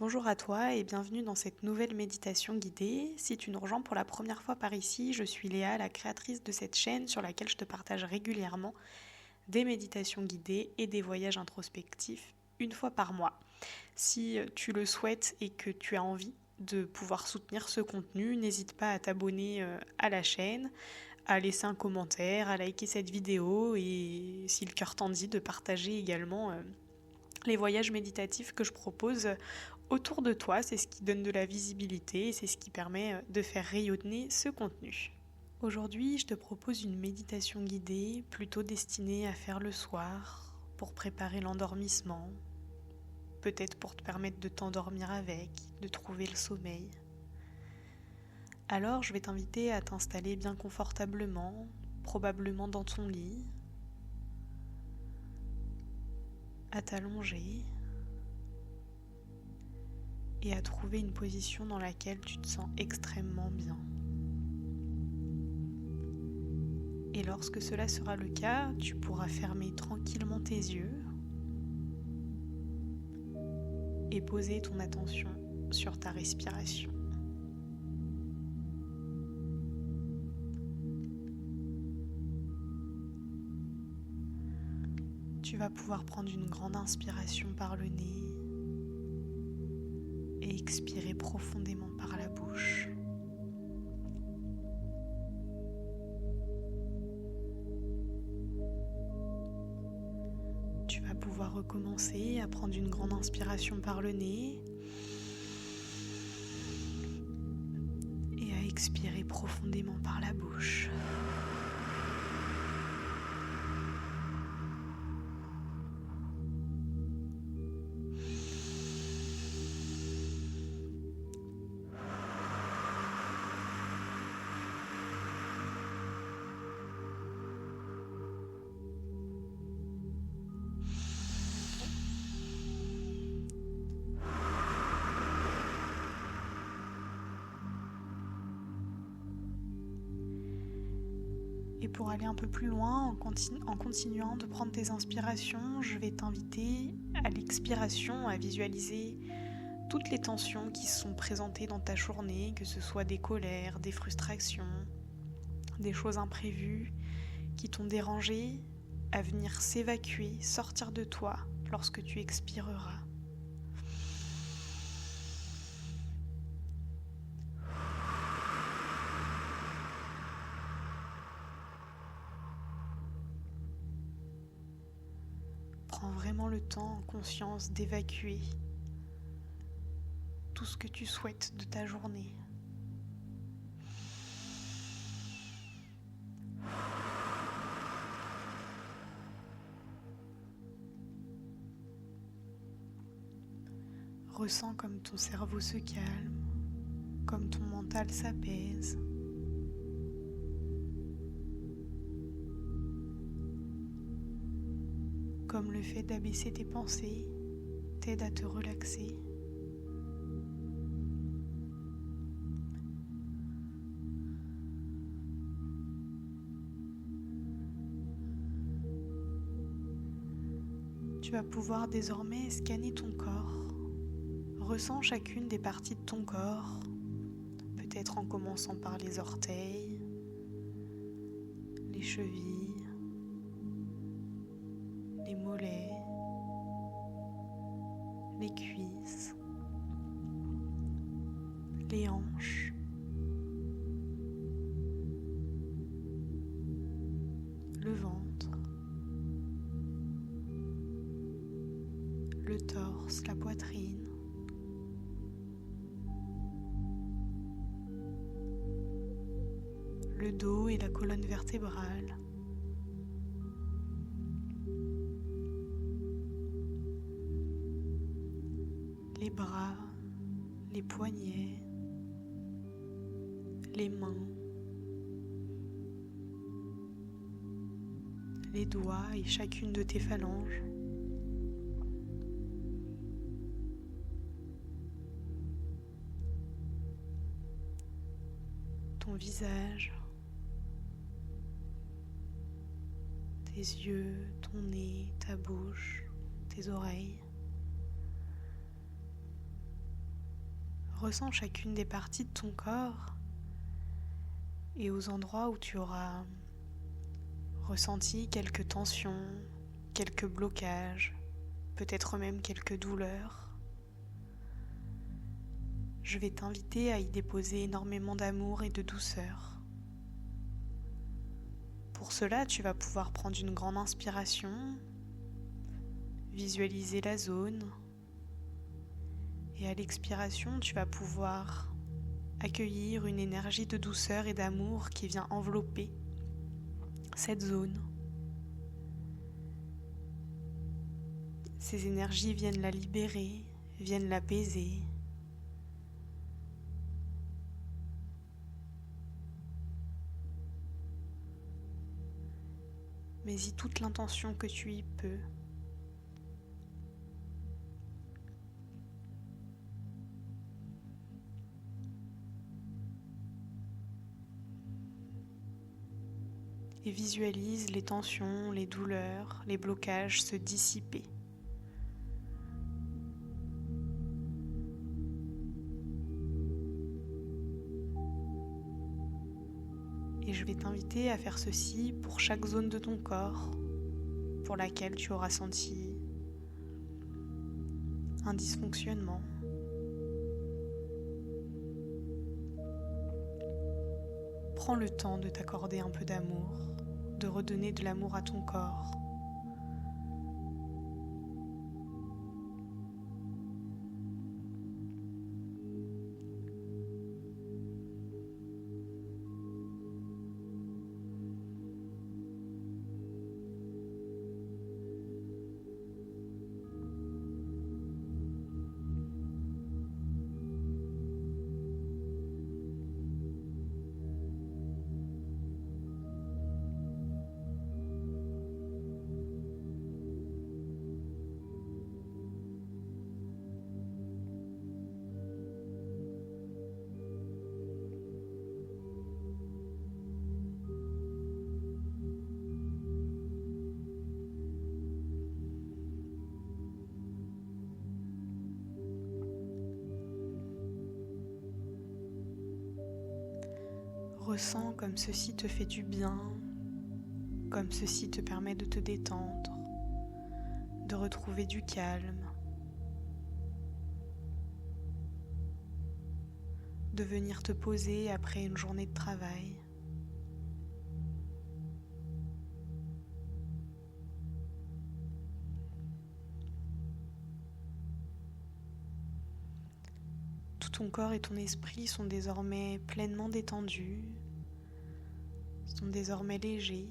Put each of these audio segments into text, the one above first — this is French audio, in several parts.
Bonjour à toi et bienvenue dans cette nouvelle méditation guidée. Si tu nous rejoins pour la première fois par ici, je suis Léa, la créatrice de cette chaîne sur laquelle je te partage régulièrement des méditations guidées et des voyages introspectifs une fois par mois. Si tu le souhaites et que tu as envie de pouvoir soutenir ce contenu, n'hésite pas à t'abonner à la chaîne, à laisser un commentaire, à liker cette vidéo et si le cœur t'en dit, de partager également les voyages méditatifs que je propose autour de toi. C'est ce qui donne de la visibilité et c'est ce qui permet de faire rayonner ce contenu. Aujourd'hui, je te propose une méditation guidée plutôt destinée à faire le soir pour préparer l'endormissement, peut-être pour te permettre de t'endormir avec, de trouver le sommeil. Alors, je vais t'inviter à t'installer bien confortablement, probablement dans ton lit, à t'allonger et à trouver une position dans laquelle tu te sens extrêmement bien. Et lorsque cela sera le cas, tu pourras fermer tranquillement tes yeux et poser ton attention sur ta respiration. Tu vas pouvoir prendre une grande inspiration par le nez et expirer profondément par la bouche. Tu vas pouvoir recommencer à prendre une grande inspiration par le nez et à expirer profondément par la bouche. Et pour aller un peu plus loin, en continuant de prendre tes inspirations, je vais t'inviter à l'expiration à visualiser toutes les tensions qui se sont présentées dans ta journée, que ce soit des colères, des frustrations, des choses imprévues qui t'ont dérangé, à venir s'évacuer, sortir de toi lorsque tu expireras. Prends vraiment le temps en conscience d'évacuer tout ce que tu souhaites de ta journée. Ressens comme ton cerveau se calme, comme ton mental s'apaise. Comme le fait d'abaisser tes pensées t'aide à te relaxer. Tu vas pouvoir désormais scanner ton corps. Ressens chacune des parties de ton corps, peut-être en commençant par les orteils, les chevilles, les mollets, les cuisses, les hanches, le ventre, le torse, la poitrine, le dos et la colonne vertébrale, les bras, les poignets, les mains, les doigts et chacune de tes phalanges. Ton visage, tes yeux, ton nez, ta bouche, tes oreilles. Ressens chacune des parties de ton corps et aux endroits où tu auras ressenti quelques tensions, quelques blocages, peut-être même quelques douleurs. Je vais t'inviter à y déposer énormément d'amour et de douceur. Pour cela, tu vas pouvoir prendre une grande inspiration, visualiser la zone, et à l'expiration, tu vas pouvoir accueillir une énergie de douceur et d'amour qui vient envelopper cette zone. Ces énergies viennent la libérer, viennent l'apaiser. Mets-y toute l'intention que tu y peux. Et visualise les tensions, les douleurs, les blocages se dissiper. Et je vais t'inviter à faire ceci pour chaque zone de ton corps pour laquelle tu auras senti un dysfonctionnement. Prends le temps de t'accorder un peu d'amour, de redonner de l'amour à ton corps. Ressens comme ceci te fait du bien, comme ceci te permet de te détendre, de retrouver du calme, de venir te poser après une journée de travail. Tout ton corps et ton esprit sont désormais pleinement détendus, sont désormais légers.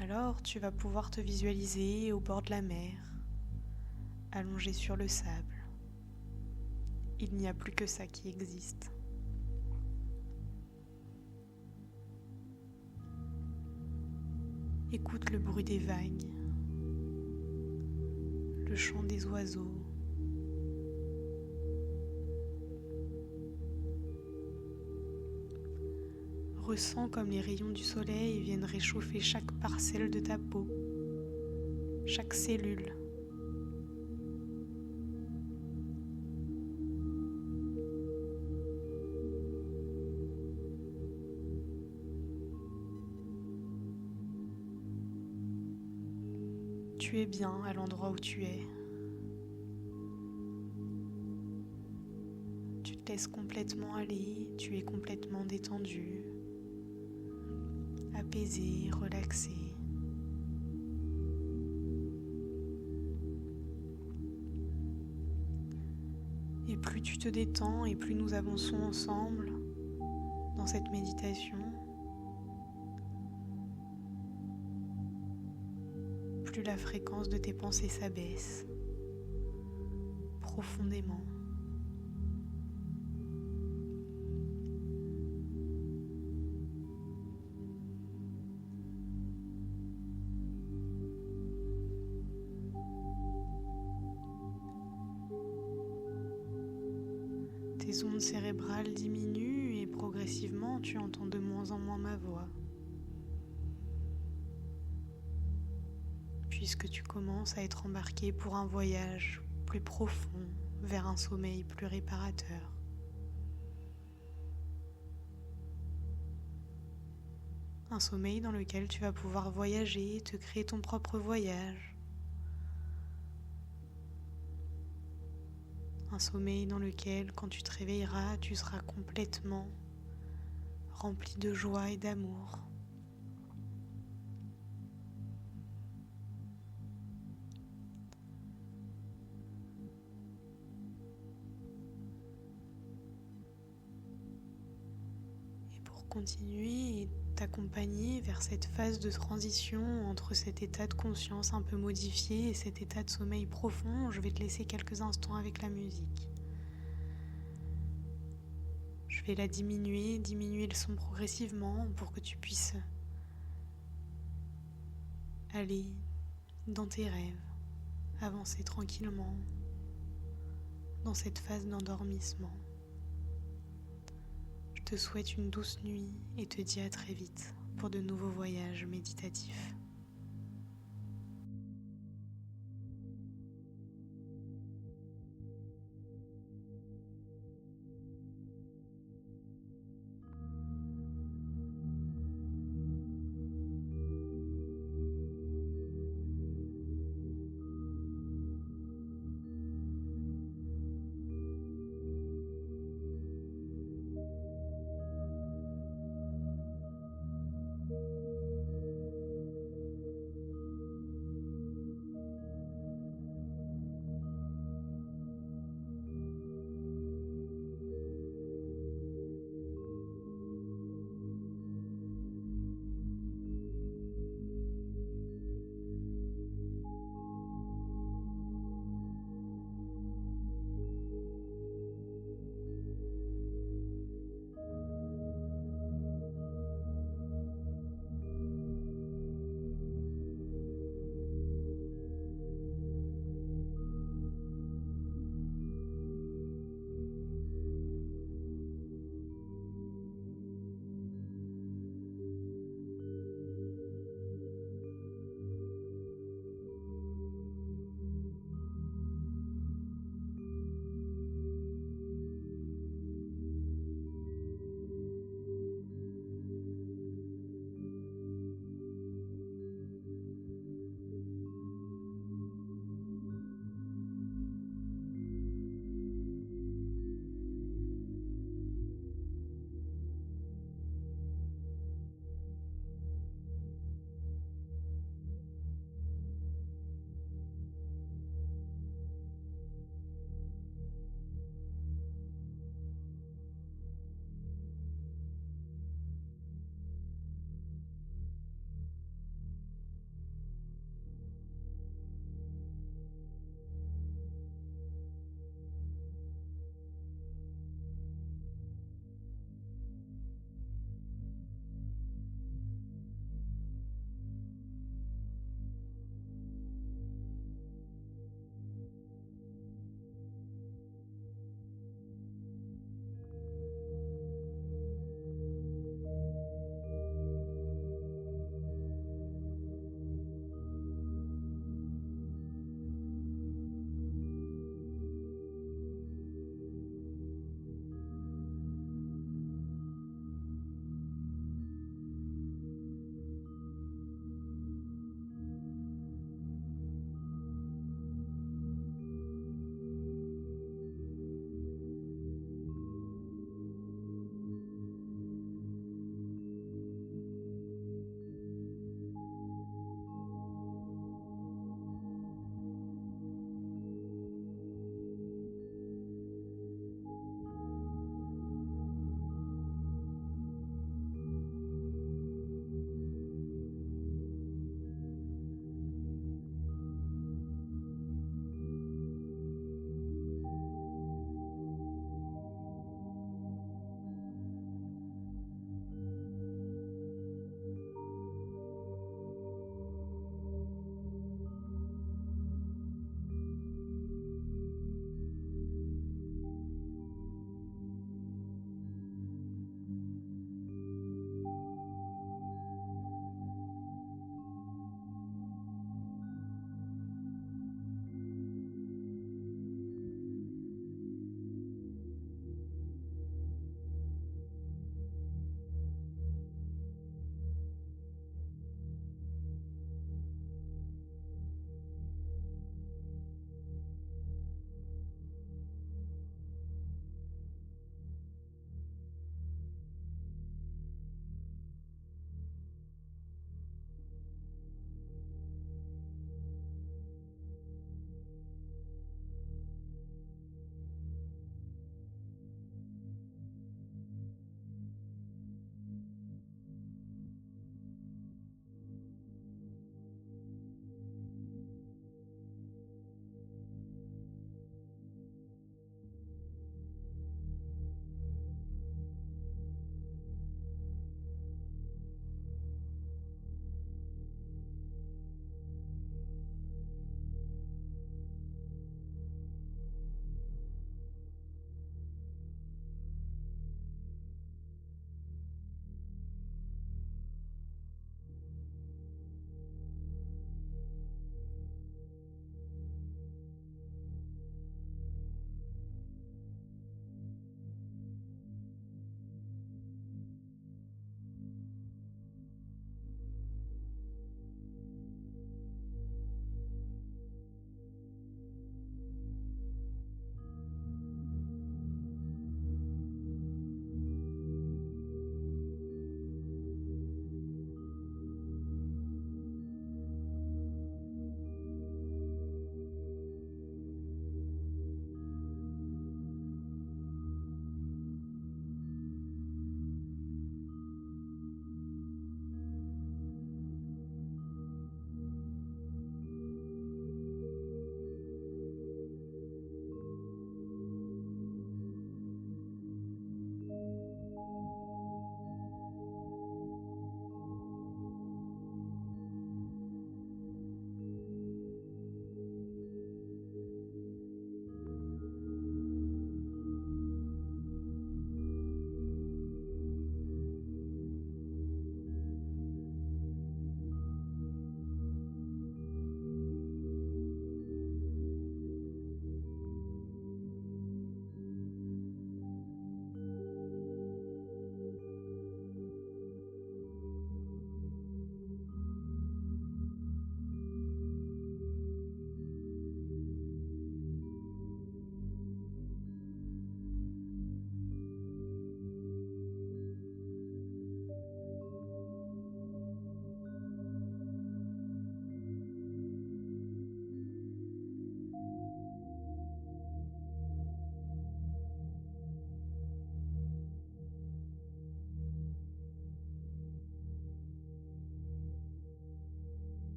Alors tu vas pouvoir te visualiser au bord de la mer, allongé sur le sable. Il n'y a plus que ça qui existe. Écoute le bruit des vagues, le chant des oiseaux. Ressens comme les rayons du soleil viennent réchauffer chaque parcelle de ta peau, chaque cellule. Tu es bien à l'endroit où tu es. Tu te laisses complètement aller, tu es complètement détendu, apaisé, relaxé. Et plus tu te détends et plus nous avançons ensemble dans cette méditation, plus la fréquence de tes pensées s'abaisse profondément. Tes ondes cérébrales diminuent et progressivement tu entends de moins en moins ma voix. Puis puisque tu commences à être embarqué pour un voyage plus profond vers un sommeil plus réparateur. Un sommeil dans lequel tu vas pouvoir voyager, te créer ton propre voyage. Un sommeil dans lequel, quand tu te réveilleras, tu seras complètement rempli de joie et d'amour. Et pour continuer et t'accompagner vers cette phase de transition entre cet état de conscience un peu modifié et cet état de sommeil profond, je vais te laisser quelques instants avec la musique. Je vais la diminuer le son progressivement pour que tu puisses aller dans tes rêves, avancer tranquillement dans cette phase d'endormissement. Je te souhaite une douce nuit et te dis à très vite pour de nouveaux voyages méditatifs.